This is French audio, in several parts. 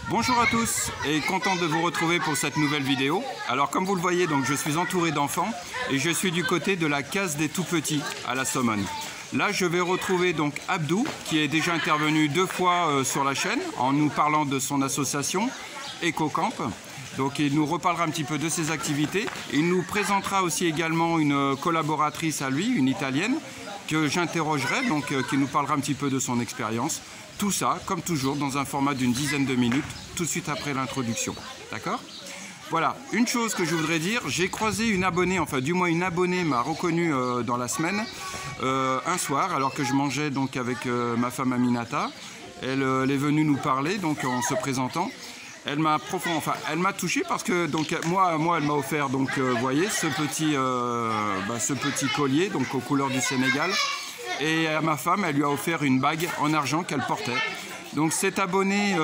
Bonjour à tous et content de vous retrouver pour cette nouvelle vidéo. Alors comme vous le voyez, donc, je suis entouré d'enfants et je suis du côté de la case des tout-petits à la Somone. Là je vais retrouver donc Abdou qui est déjà intervenu 2 fois sur la chaîne en nous parlant de son association EcoCamp. Donc il nous reparlera un petit peu de ses activités. Il nous présentera aussi également une collaboratrice à lui, une italienne, que j'interrogerai, donc qui nous parlera un petit peu de son expérience. Tout ça, comme toujours, dans un format d'une dizaine de minutes, tout de suite après l'introduction. D'accord ? Voilà, une chose que je voudrais dire, j'ai croisé une abonnée, enfin du moins une abonnée m'a reconnu dans la semaine, un soir, alors que je mangeais donc avec ma femme Aminata. Elle est venue nous parler, donc en se présentant. Elle m'a touché parce que donc moi elle m'a offert donc voyez ce petit collier donc aux couleurs du Sénégal, et à ma femme elle lui a offert une bague en argent qu'elle portait. Donc cet abonné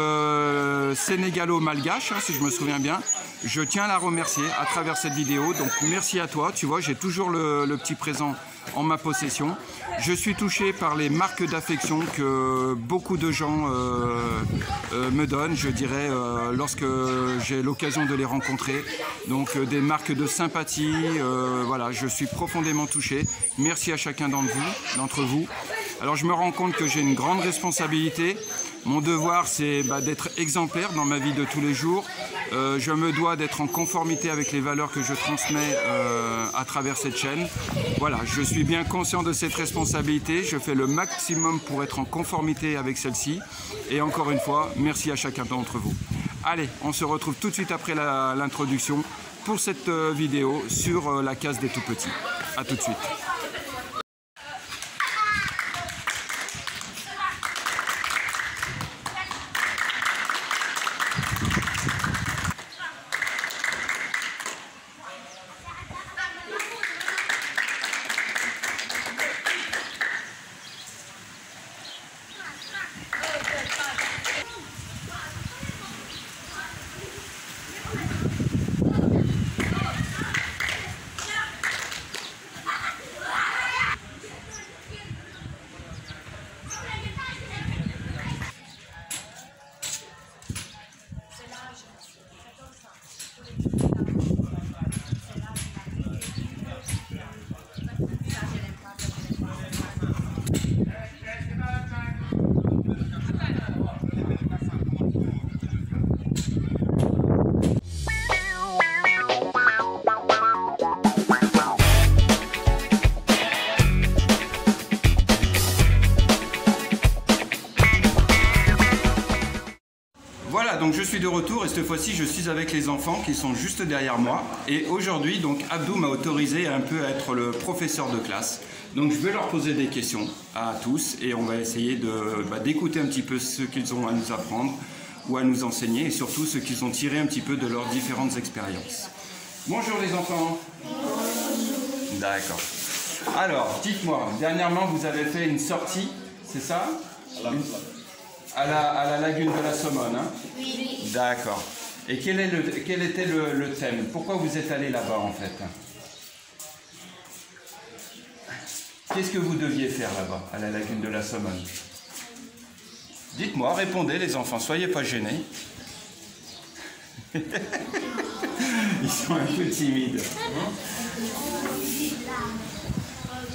sénégalo-malgache, si je me souviens bien, je tiens à la remercier à travers cette vidéo. Donc merci à toi, tu vois, j'ai toujours le petit présent en ma possession. Je suis touché par les marques d'affection que beaucoup de gens me donnent, je dirais, lorsque j'ai l'occasion de les rencontrer. Donc des marques de sympathie, voilà, je suis profondément touché. Merci à chacun d'entre vous. Alors je me rends compte que j'ai une grande responsabilité. Mon devoir, c'est d'être exemplaire dans ma vie de tous les jours. Je me dois d'être en conformité avec les valeurs que je transmets à travers cette chaîne. Voilà, je suis bien conscient de cette responsabilité. Je fais le maximum pour être en conformité avec celle-ci. Et encore une fois, merci à chacun d'entre vous. Allez, on se retrouve tout de suite après l'introduction pour cette vidéo sur la case des tout-petits. A tout de suite. Voilà, donc je suis de retour et cette fois-ci je suis avec les enfants qui sont juste derrière moi. Et aujourd'hui, donc Abdou m'a autorisé un peu à être le professeur de classe. Donc je vais leur poser des questions à tous et on va essayer d'écouter un petit peu ce qu'ils ont à nous apprendre ou à nous enseigner et surtout ce qu'ils ont tiré un petit peu de leurs différentes expériences. Bonjour les enfants. Bonjour. D'accord. Alors, dites-moi, dernièrement vous avez fait une sortie, c'est ça ? À la lagune de la Somone, hein ? Oui. D'accord. Et quel était le thème ? Pourquoi vous êtes allé là-bas en fait ? Qu'est-ce que vous deviez faire là-bas, à la lagune de la Somone ? Dites-moi, répondez les enfants, soyez pas gênés. Ils sont un peu timides.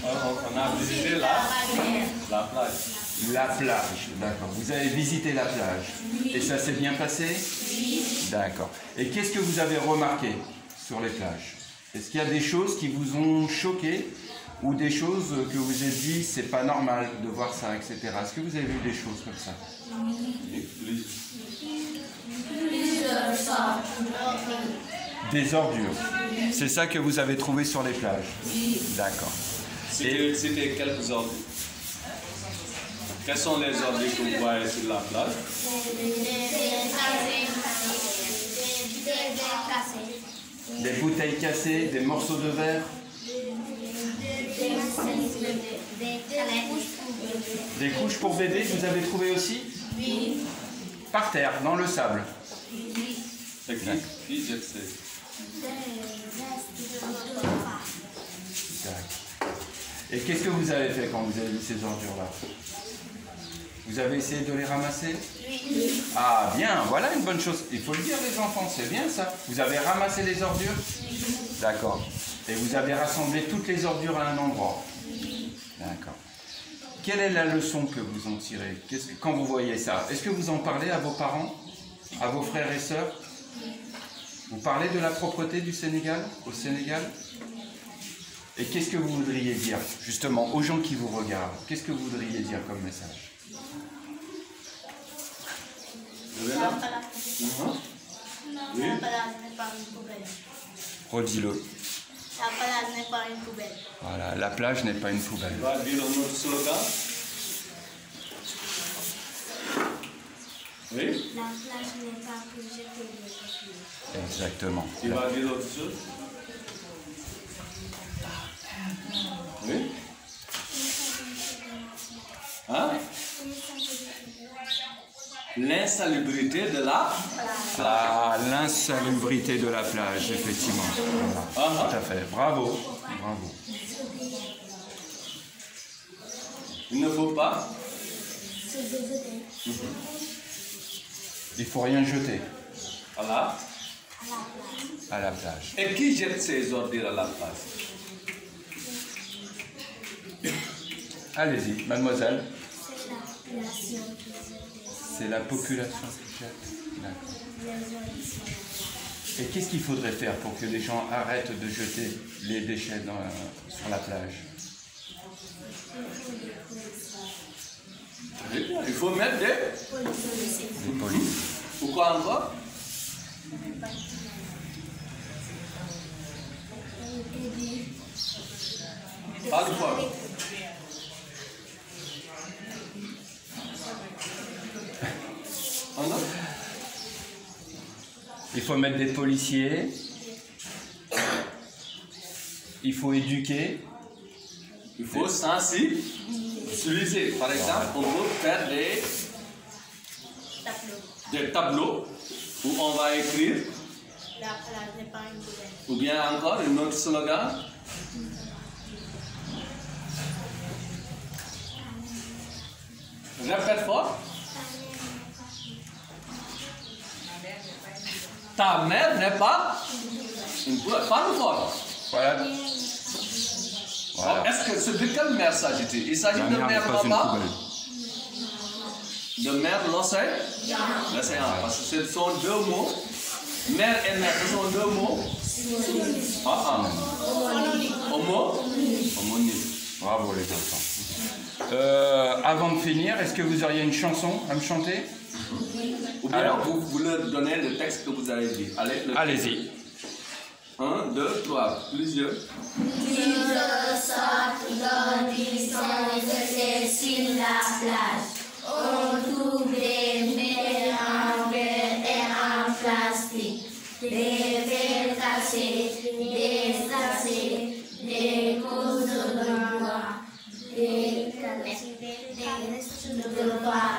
On a visité la plage. La plage, d'accord. Vous avez visité la plage. Oui. Et ça s'est bien passé ? Oui. D'accord. Et qu'est-ce que vous avez remarqué sur les plages ? Est-ce qu'il y a des choses qui vous ont choqué ou des choses que vous avez dit c'est pas normal de voir ça, etc. Est-ce que vous avez vu des choses comme ça ? Oui. Des ordures. C'est ça que vous avez trouvé sur les plages ? Oui. D'accord. C'était quelques ordures. Quels sont les ordures que vous voyez sur la plage ? Des bouteilles cassées, des morceaux de verre. Des couches pour bébé, vous avez trouvé aussi ? Oui. Par terre, dans le sable. Oui. D'accord. Et qu'est-ce que vous avez fait quand vous avez vu ces ordures-là ? Vous avez essayé de les ramasser? Oui. Ah bien, voilà une bonne chose. Il faut le dire les enfants, c'est bien ça. Vous avez ramassé les ordures? Oui. D'accord. Et vous avez rassemblé toutes les ordures à un endroit? Oui. D'accord. Quelle est la leçon que vous en tirez quand vous voyez ça? Est-ce que vous en parlez à vos parents, à vos frères et sœurs? Vous parlez de la propreté du Sénégal, au Sénégal? Et qu'est-ce que vous voudriez dire, justement, aux gens qui vous regardent? Qu'est-ce que vous voudriez dire comme message? Oui. La plage n'est pas une poubelle. Redis-le. La plage n'est pas une poubelle. Voilà, la plage n'est pas une poubelle. On va dire un autre slogan. Oui. La plage n'est pas pour jeter les papiers. Exactement. Tu vas dire autre chose? Oui. Hein? L'insalubrité de la... L'insalubrité de la plage, effectivement. Voilà. Tout à fait. Bravo. Bravo. Il ne faut pas... Il ne faut rien jeter Voilà. à la plage. Et qui jette ses ordures à la plage? Allez-y, mademoiselle. C'est la population qui jette. C'est la population qui jette. D'accord. Et qu'est-ce qu'il faudrait faire pour que les gens arrêtent de jeter les déchets sur la plage? Il faut mettre des polices. Pourquoi encore? Parle fort. Il faut mettre des policiers. Il faut éduquer. Il faut sensibiliser. Par exemple, on peut faire des tableaux où on va écrire. La plage n'est pas une poubelle. Ou bien encore un autre slogan. Répète fort. Ta mère n'est pas une poubelle. Parle fort. Voilà. Voilà. Est-ce que c'est de quelle mère s'agit-il? Il s'agit de mère papa, de mère l'océan, parce que ce sont deux mots. Mère et mère, ce sont deux mots. Homonyme. Bravo les enfants. Avant de finir, est-ce que vous auriez une chanson à me chanter? Ou bien alors, vous leur donnez le texte que vous avez dit. Allez-y. 1, 2, 3, plusieurs. Dans du sang jeté sur la plage, on trouve des médailles en verre et en plastique, des verres cachés, des sachets, des coups de bois, des restes de bois,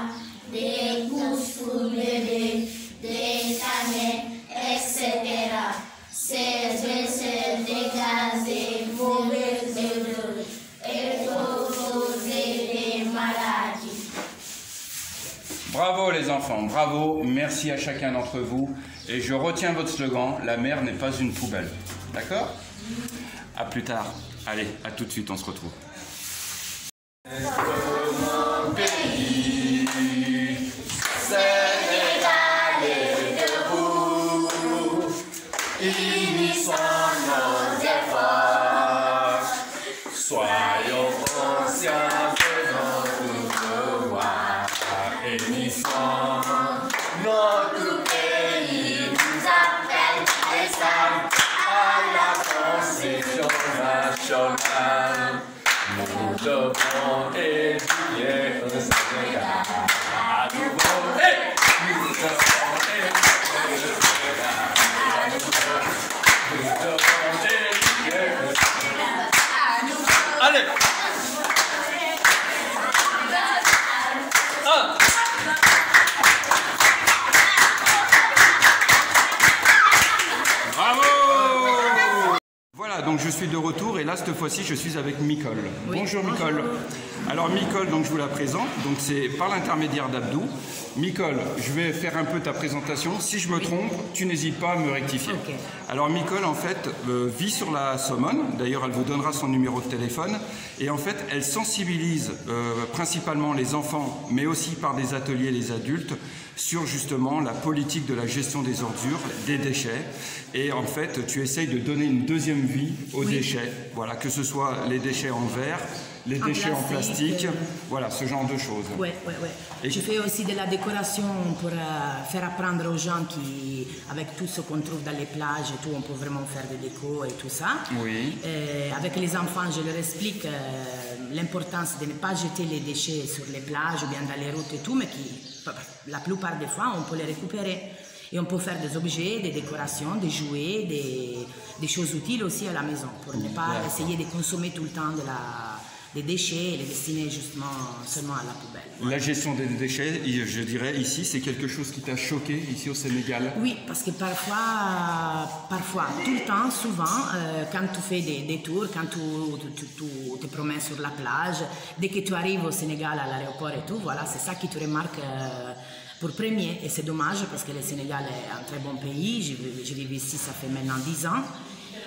des couches pour bébé, des canettes, etc. Ces déchets dégagés, mauvais odeurs et causer des maladies. Bravo les enfants, bravo, merci à chacun d'entre vous. Et je retiens votre slogan, la mer n'est pas une poubelle. D'accord? À plus tard. Allez, à tout de suite, on se retrouve. Mon pays, Sénégal est debout, unissons nos efforts, soyons conscients de notre devoir, unissons notre pays, nous appelle les âmes à la construction nationale. Nous devons étudier le Sénégal à nouveau. Nous devons étudier le Sénégal à nouveau. Nous devons étudier le Sénégal à nouveau. Allez! Bravo! Voilà, donc je suis de retour et là, cette fois-ci, je suis avec Micole. Oui, bonjour Micole. Alors Micole, donc je vous la présente, donc c'est par l'intermédiaire d'Abdou. Micole, je vais faire un peu ta présentation. Si je me trompe, tu n'hésites pas à me rectifier. Okay. Alors Micole, en fait, vit sur la Somone. D'ailleurs, elle vous donnera son numéro de téléphone. Et en fait, elle sensibilise principalement les enfants, mais aussi par des ateliers les adultes, sur justement la politique de la gestion des ordures, des déchets. Et en fait, tu essayes de donner une deuxième vie aux déchets. Voilà, que ce soit les déchets en verre, les déchets en plastique, voilà, ce genre de choses. Oui. Et je fais aussi de la décoration pour faire apprendre aux gens qui, avec tout ce qu'on trouve dans les plages et tout, on peut vraiment faire des décos et tout ça. Oui. Avec les enfants, je leur explique l'importance de ne pas jeter les déchets sur les plages ou bien dans les routes et tout, mais qui, la plupart des fois, on peut les récupérer. Et on peut faire des objets, des décorations, des jouets, des choses utiles aussi à la maison, pour ne pas essayer de consommer tout le temps des déchets et les destiner justement seulement à la poubelle. La gestion des déchets, je dirais ici, c'est quelque chose qui t'a choqué ici au Sénégal? Oui, parce que parfois, tout le temps, souvent, quand tu fais des tours, quand tu te promènes sur la plage, dès que tu arrives au Sénégal à l'aéroport et tout, voilà, c'est ça qui te remarque pour premier. Et c'est dommage parce que le Sénégal est un très bon pays. Je vis ici, ça fait maintenant 10 ans.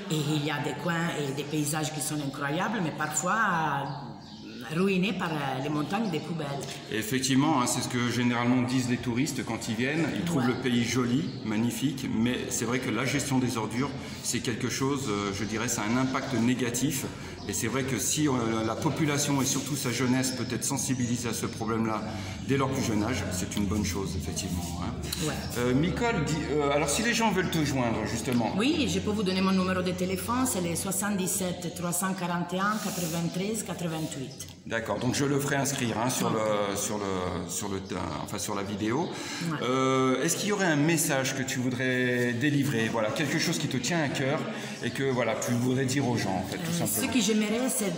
Et il y a des coins et des paysages qui sont incroyables, mais parfois ruinés par les montagnes des poubelles. Et effectivement, hein, c'est ce que généralement disent les touristes quand ils viennent. Ils trouvent le pays joli, magnifique, mais c'est vrai que la gestion des ordures, c'est quelque chose, je dirais, ça a un impact négatif. Et c'est vrai que si la population et surtout sa jeunesse peut être sensibilisée à ce problème-là dès leur plus jeune âge, c'est une bonne chose, effectivement. Hein. Micole, alors si les gens veulent te joindre, justement. Oui, je peux vous donner mon numéro de téléphone, c'est le 77 341 93 88. D'accord, donc je le ferai inscrire hein, sur la vidéo. Est-ce qu'il y aurait un message que tu voudrais délivrer, voilà, quelque chose qui te tient à cœur et que voilà, tu voudrais dire aux gens, en fait, tout simplement? Ce que j'aimerais, c'est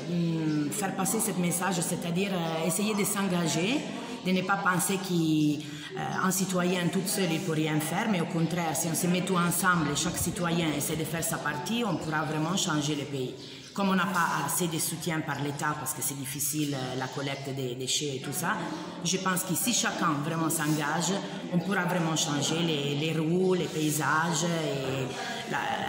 faire passer ce message, c'est-à-dire essayer de s'engager, de ne pas penser qu'un citoyen tout seul il ne peut rien faire, mais au contraire, si on se met tous ensemble et chaque citoyen essaie de faire sa partie, on pourra vraiment changer le pays. Comme on n'a pas assez de soutien par l'État, parce que c'est difficile la collecte des déchets et tout ça, je pense que si chacun vraiment s'engage, on pourra vraiment changer les rues, les paysages et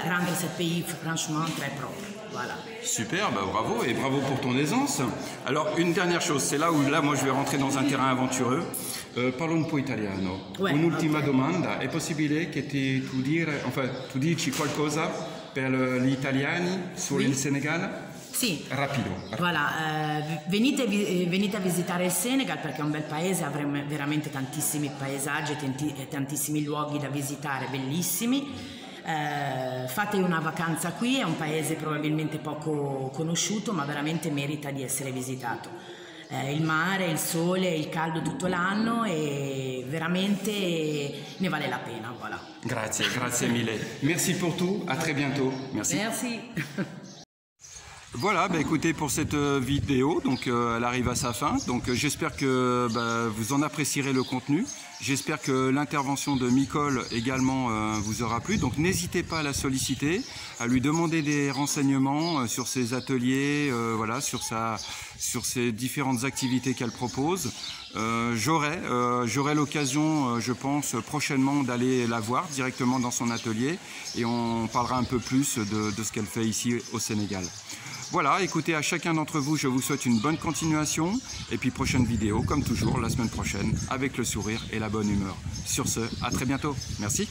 rendre ce pays franchement très propre. Voilà. Super, bah bravo et bravo pour ton aisance. Alors une dernière chose, c'est là où moi je vais rentrer dans un terrain aventureux. Parlo un po' italiano. Un'ultima domanda, è possibile che tu dici qualcosa per gli italiani sul Senegal? Sì, rapido. Voilà, venite a visitare il Senegal perché è un bel paese, avremo veramente tantissimi paesaggi e tantissimi luoghi da visitare, bellissimi. Fate una vacanza qui, è un paese probabilmente poco conosciuto ma veramente merita di essere visitato. Il mare, il sole, il caldo tutto l'anno e veramente ne vale la pena, voilà. Grazie mille. Merci pour tout, à très bientôt. Merci. Merci. Voilà, bah écoutez, pour cette vidéo, donc elle arrive à sa fin. Donc j'espère que vous en apprécierez le contenu. J'espère que l'intervention de Micole également vous aura plu. Donc n'hésitez pas à la solliciter, à lui demander des renseignements sur ses ateliers, voilà, sur ses différentes activités qu'elle propose. J'aurai l'occasion, je pense, prochainement d'aller la voir directement dans son atelier et on parlera un peu plus de ce qu'elle fait ici au Sénégal. Voilà, écoutez, à chacun d'entre vous, je vous souhaite une bonne continuation. Et puis prochaine vidéo, comme toujours, la semaine prochaine, avec le sourire et la bonne humeur. Sur ce, à très bientôt. Merci.